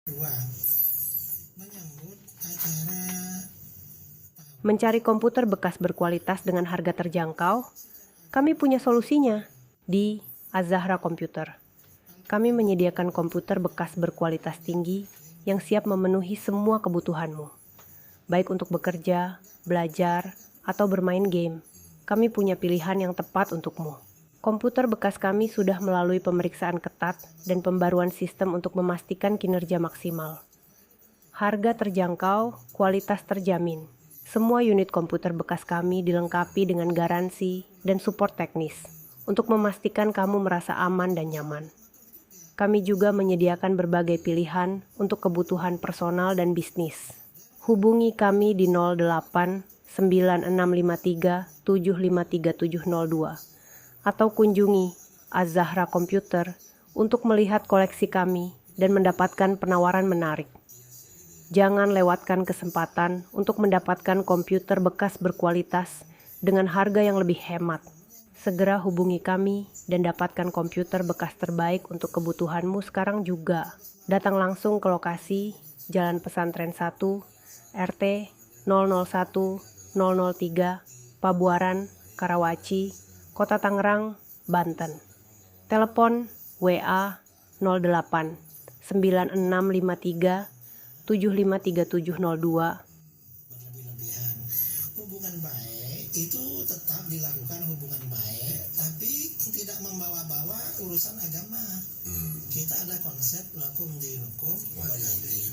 Dua, menyambut acara Mencari komputer bekas berkualitas dengan harga terjangkau? Kami punya solusinya di Az-Zahra Computer. Kami menyediakan komputer bekas berkualitas tinggi yang siap memenuhi semua kebutuhanmu. Baik untuk bekerja, belajar, atau bermain game, kami punya pilihan yang tepat untukmu. Komputer bekas kami sudah melalui pemeriksaan ketat dan pembaruan sistem untuk memastikan kinerja maksimal. Harga terjangkau, kualitas terjamin. Semua unit komputer bekas kami dilengkapi dengan garansi dan support teknis untuk memastikan kamu merasa aman dan nyaman. Kami juga menyediakan berbagai pilihan untuk kebutuhan personal dan bisnis. Hubungi kami di 08 9653 753702 atau kunjungi Az-Zahra Computer untuk melihat koleksi kami dan mendapatkan penawaran menarik. Jangan lewatkan kesempatan untuk mendapatkan komputer bekas berkualitas dengan harga yang lebih hemat. Segera hubungi kami dan dapatkan komputer bekas terbaik untuk kebutuhanmu sekarang juga. Datang langsung ke lokasi Jalan Pesantren 1, RT 001 003, Pabuaran, Karawaci, Kota Tangerang, Banten. Telepon WA 08 9653 753702. berlebih-lebihan. Hubungan baik itu tetap dilakukan hubungan baik, tapi tidak membawa-bawa urusan agama. Kita ada konsep lakum dinukum waliyadin.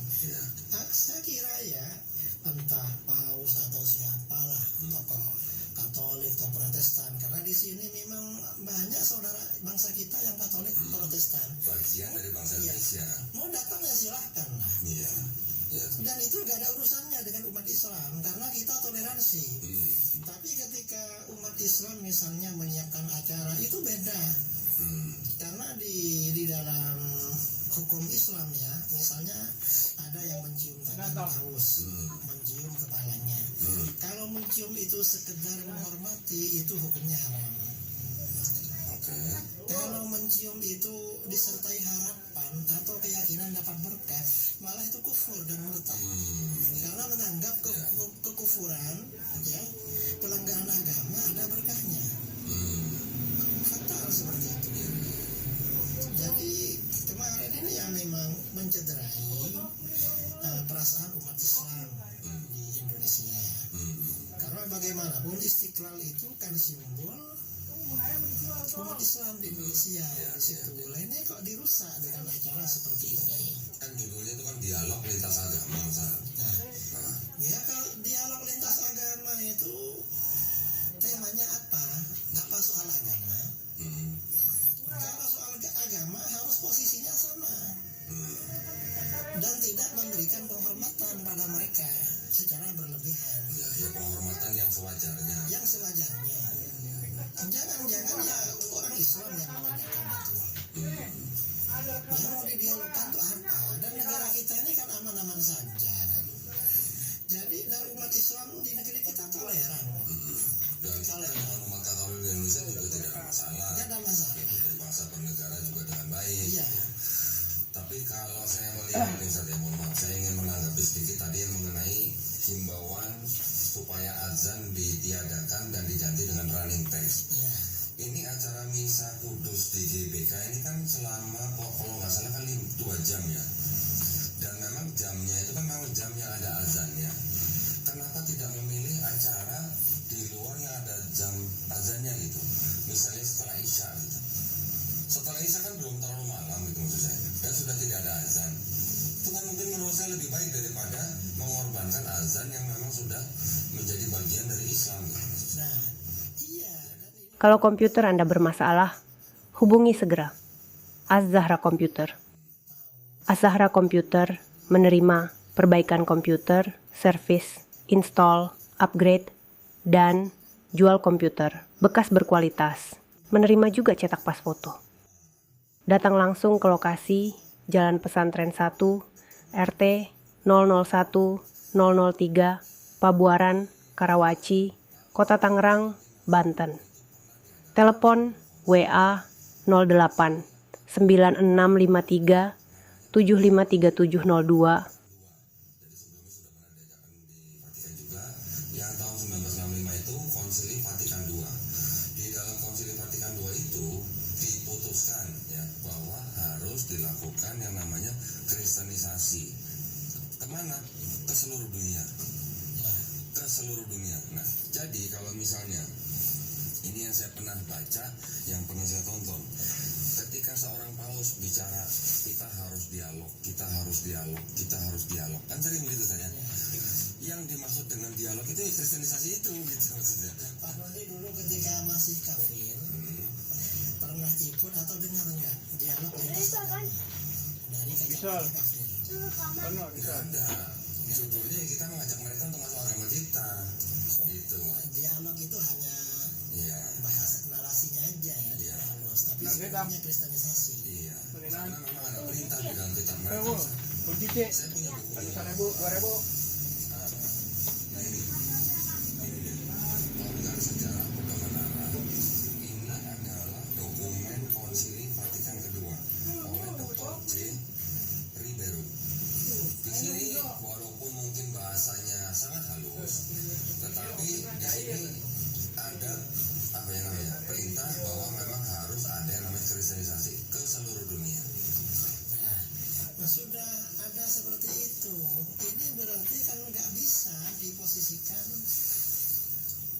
Saya kira ya, entah paus atau siapalah tokoh Katolik atau Protestan, karena di sini memang banyak saudara bangsa kita yang Katolik Protestan. Bagian dari bangsa Indonesia. Mau datang ya silahkan lah. Iya. Dan itu gak ada urusannya dengan umat Islam karena kita toleransi. Tapi ketika umat Islam misalnya menyiapkan acara itu beda. Karena di dalam hukum Islam ya, misalnya ada yang mencium tangan paus, mencium kepalanya. Kalau mencium itu sekedar menghormati, itu hukumnya haram. Kalau mencium itu disertai harapan atau keyakinan dapat berkah, malah itu kufur dan murtad. Karena menganggap kekufuran, ya, pelanggaran agama ada berkahnya. Fatal seperti itu. Jadi kemarin ini yang memang mencederai perasaan umat Islam di Indonesia. Karena bagaimanapun Istiqlal itu kan simbol umat Islam di Indonesia. Lainnya kok dirusak dengan acara seperti ini. Kan judulnya itu kan dialog lintas agama. Ya kalau dialog lintas agama itu temanya apa? Apa soal agama? Kalau soal agama harus posisinya sama dan tidak memberikan penghormatan pada mereka secara berlebihan. Ya penghormatan yang sewajarnya. Yang sewajarnya. Jangan-jangan ya orang Islam yang mengadakan itu. Yang mau didialogkan itu apa? Dan negara kita ini kan aman-aman saja. Jadi dari umat Islam di negeri kita toleran. Dan toleran umat Katolik di Indonesia juga tidak ada masalah. Tidak ada masalah. Berbangsa bernegara juga dengan baik. Iya. Tapi kalau saya melihat ini saja, mohon maaf, saya ingin menanggapi sedikit tadi yang mengenai himbauan supaya azan ditiadakan dan diganti dengan running text. Iya. Ini acara Misa Kudus di GBK ini kan selama kalau nggak salah kan 2 jam ya. Dan memang jamnya itu kan memang jam yang ada azannya. Kenapa tidak memilih acara di luar yang ada jam azannya gitu? Misalnya setelah Isya gitu. Setelah Isya kan belum terlalu malam gitu maksud saya. Dan sudah tidak ada azan. Itu kan mungkin menurut saya lebih baik daripada mengorbankan azan yang memang sudah menjadi bagian dari Islam gitu. Nah, iya. Kalau komputer Anda bermasalah, hubungi segera Az-Zahra Computer. Az-Zahra Computer menerima perbaikan komputer, servis, install, upgrade, dan jual komputer bekas berkualitas. Menerima juga cetak pas foto. Datang langsung ke lokasi Jalan Pesantren 1, RT 001 003, Pabuaran, Karawaci, Kota Tangerang, Banten. Telepon WA 08 9653 753702. Vatikan juga yang tahun 1965 itu Konsili Vatikan II. Di dalam Konsili Vatikan II itu diputuskan ya bahwa harus dilakukan yang namanya kristenisasi. Kemana? Ke seluruh dunia. Ke seluruh dunia. Nah, jadi kalau misalnya ini yang saya pernah baca, yang pernah saya tonton. Ketika seorang paus bicara, kita harus dialog, kita harus dialog, kita harus dialog. Kan sering begitu saya. Yang dimaksud dengan dialog itu ya kristenisasi itu gitu maksudnya. Pak Doni dulu ketika masih kafir pernah ikut atau dengar nggak dialog lintas agama dari kajian kafir? Nggak ada. Judulnya kita mengajak mereka untuk masuk agama kita. Gitu. Dialog itu hanya Iya. bahas narasinya aja ya, Iya. halus, tapi sebenarnya kristenisasi. Iya. Karena memang ada perintah di dalam kitab mereka. Saya punya bukunya. Nah ini dia. Organ Sejarah Perkembangan Arab. Ini adalah dokumen Konsili Vatikan II oleh Dr. J. Ribeiro. Di sini walaupun mungkin bahasanya sangat halus, tetapi di sini ada apa yang namanya perintah bahwa memang harus ada yang namanya kristenisasi ke seluruh dunia. Nah, sudah ada seperti itu. Ini berarti kan nggak bisa diposisikan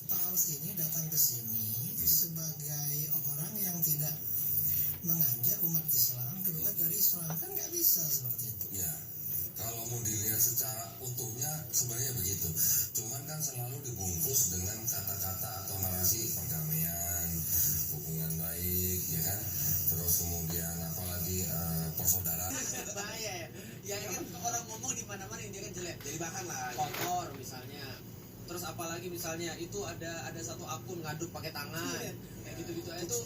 Paus ini datang ke sini sebagai orang yang tidak mengajak umat Islam keluar dari Islam, kan nggak bisa seperti itu. Ya, kalau mau dilihat secara utuhnya sebenarnya begitu. Cuman kan selalu dibungkus dengan kata-kata atau narasi perdamaian, hubungan baik, ya kan. Terus kemudian apalagi persaudaraan. Bahaya ya. Ya kan orang ngomong di mana-mana dia kan jelek. Jadi bahan lah kotor misalnya. Terus apalagi misalnya itu ada satu akun ngaduk pakai tangan. Kayak gitu-gitu itu.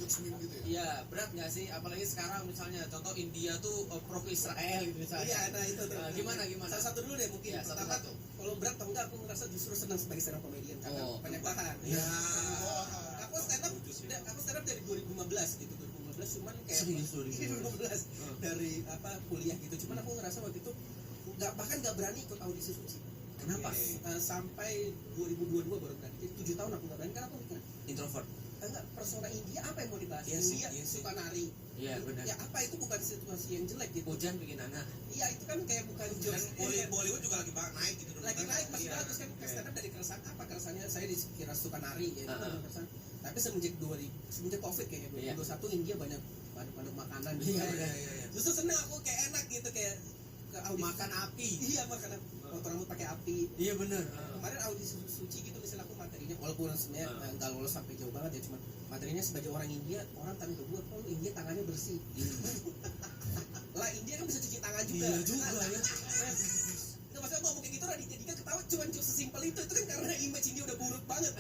Iya, berat nggak sih? Apalagi sekarang misalnya contoh India tuh pro ke Israel gitu misalnya. Iya, nah itu tuh. Gimana? Salah satu dulu deh mungkin. Ya, Pertama, satu-satu. kalau berat atau enggak, aku ngerasa justru senang sebagai stand up comedian karena Oh, banyak bahan. Iya. Aku stand up dari 2015 gitu. 2015 cuman kayak Serius, 2015 dari kuliah gitu. Cuman aku ngerasa waktu itu bahkan nggak berani ikut audisi suci. Kenapa? Sampai 2022 baru berani. Jadi 7 tahun aku nggak berani karena aku mikir Introvert. enggak, persona India apa yang mau dibahas? Iya sih, India iya sih. suka nari. Iya, benar. Ya apa itu bukan situasi yang jelek gitu. Hujan bikin anak. Iya itu kan kayak bukan Dan jokes. Bollywood juga lagi naik gitu. Lagi naik masih Iya. bagus kan stand up dari keresahan apa keresahannya saya dikira suka nari ya itu Ah, kan keresahan. Tapi semenjak Covid kayaknya Iya. 2021 India banyak makanan Iya, juga. iya, ya. iya. Justru seneng aku kayak enak gitu kayak ke audisi. Makan api. Iya makan potong rambut pakai api. Iya benar. Kemarin audisi suci gitu misalnya aku materinya walaupun sebenarnya nggak lolos sampai jauh banget ya cuma materinya sebagai orang India orang tanya ke gue oh India tangannya bersih. Lah India kan bisa cuci tangan juga. Iya juga ya. Nggak maksudnya ngomong kayak gitu Raditya Dika ketawa cuma sesimpel itu kan karena image India udah buruk banget.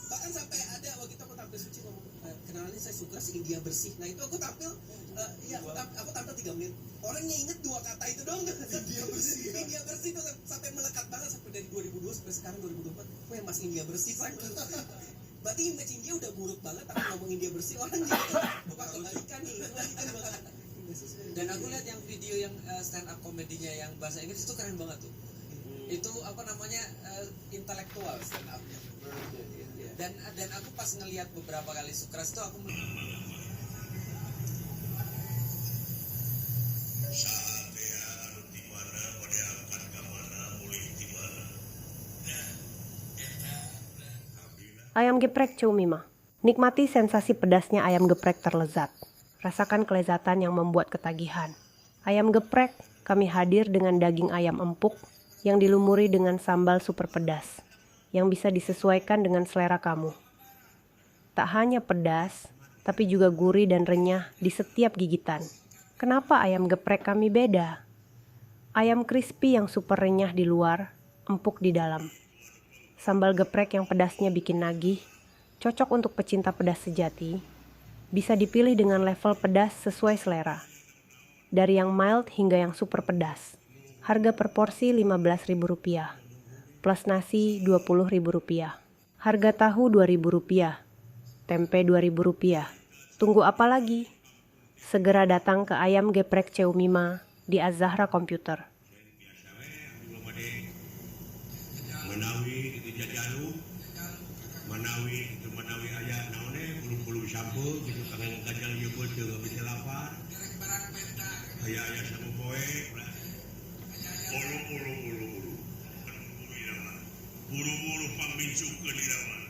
Bahkan sampai ada waktu itu aku tampil suci ngomong kenalin saya suka si India bersih. Nah itu aku tampil aku tampil 3 menit. Orangnya inget 2 kata itu dong. India bersih. India bersih tuh sampai melekat banget sampai dari 2002 sampai sekarang 2024. Wah Mas India bersih saking. Berarti image India udah buruk banget tapi ngomong India bersih orang jadi bukan kebalikan nih. Kebalikan banget. Dan aku lihat yang video yang stand up komedinya yang bahasa Inggris itu keren banget tuh. Itu apa namanya intelektual stand up-nya. Dan aku pas ngelihat beberapa kali Sukras itu aku Ayam geprek Cumima. Nikmati sensasi pedasnya ayam geprek terlezat. Rasakan kelezatan yang membuat ketagihan. Ayam geprek, kami hadir dengan daging ayam empuk yang dilumuri dengan sambal super pedas, yang bisa disesuaikan dengan selera kamu. Tak hanya pedas, tapi juga gurih dan renyah di setiap gigitan. Kenapa ayam geprek kami beda? Ayam crispy yang super renyah di luar, empuk di dalam. Sambal geprek yang pedasnya bikin nagih, cocok untuk pecinta pedas sejati. Bisa dipilih dengan level pedas sesuai selera. Dari yang mild hingga yang super pedas. Harga per porsi Rp15.000. Plus nasi Rp20.000. Harga tahu Rp2.000. Tempe Rp2.000. Tunggu apa lagi? Segera datang ke Ayam Geprek Ceumima di Az-Zahra Komputer. Manawi itu jajalu, Manawi itu Manawi ayah naone bulu-bulu sampul gitu kangen kajal ieu teu bisa lapar. Ayah samu poe. Ulu. Buru-buru pambincu ke diraman.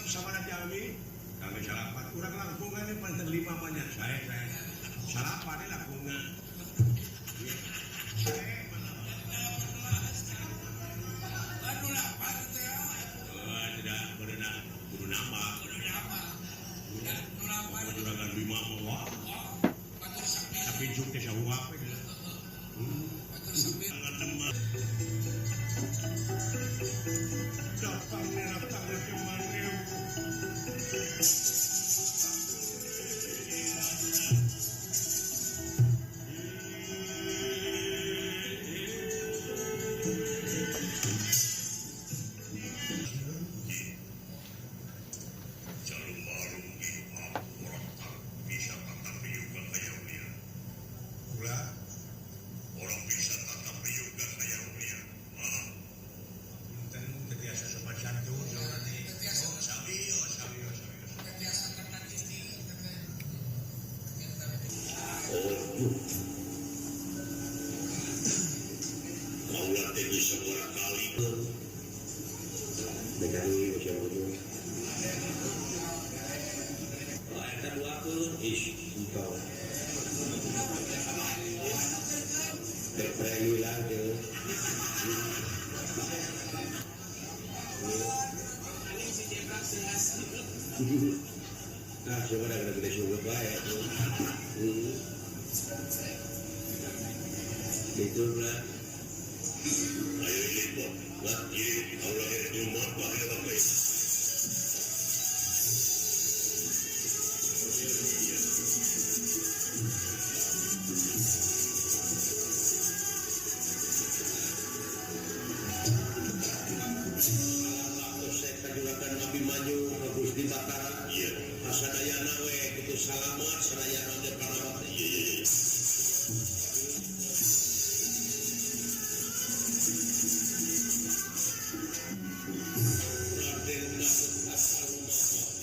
Sama Jawi, kami sarapan. Kurang langkungan ini panten 5 banyak saya. Sarapan ini langkungan. Tidak berenang guru nama. Juragan Bima bawa. Tapi juk desa huap. Datang kemari. Orang bisa tatap juga kayak dia. Dan kebiasa sopan satu, Kaulah tinggi sebuah kali. Dekani macam itu. Ada dua pun, engkau. Terperlu lagi. Nah, coba dah kita coba baik. Itu lah. Ayo lihat, lagi Allah itu mampu apa? Sadayana we itu salamat sadayana de parawat ieu. Raden Nasr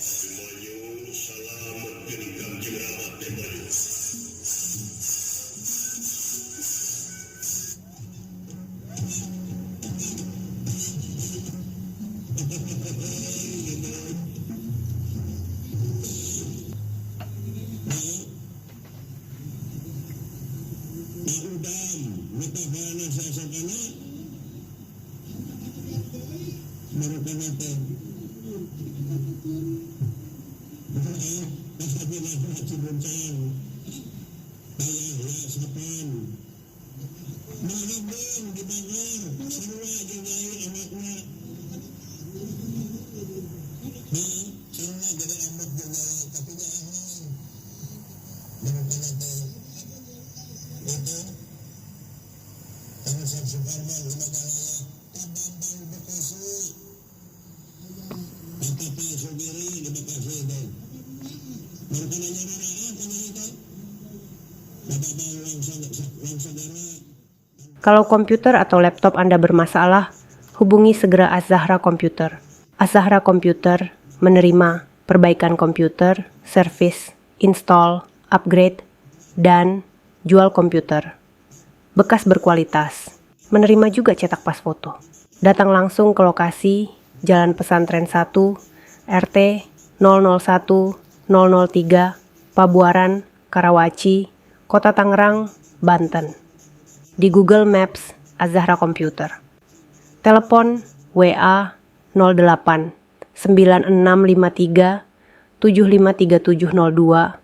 Abimanyu salamat jeung Kanjeng Rama teh Bayu. Kalau komputer atau laptop Anda bermasalah, hubungi segera Az-Zahra Komputer. Az-Zahra Komputer menerima perbaikan komputer, servis, install, upgrade, dan jual komputer. Bekas berkualitas. Menerima juga cetak pas foto. Datang langsung ke lokasi Jalan Pesantren 1, RT 001 003, Pabuaran, Karawaci, Kota Tangerang, Banten. Di Google Maps Az-Zahra Komputer. Telepon WA 08 9653 753702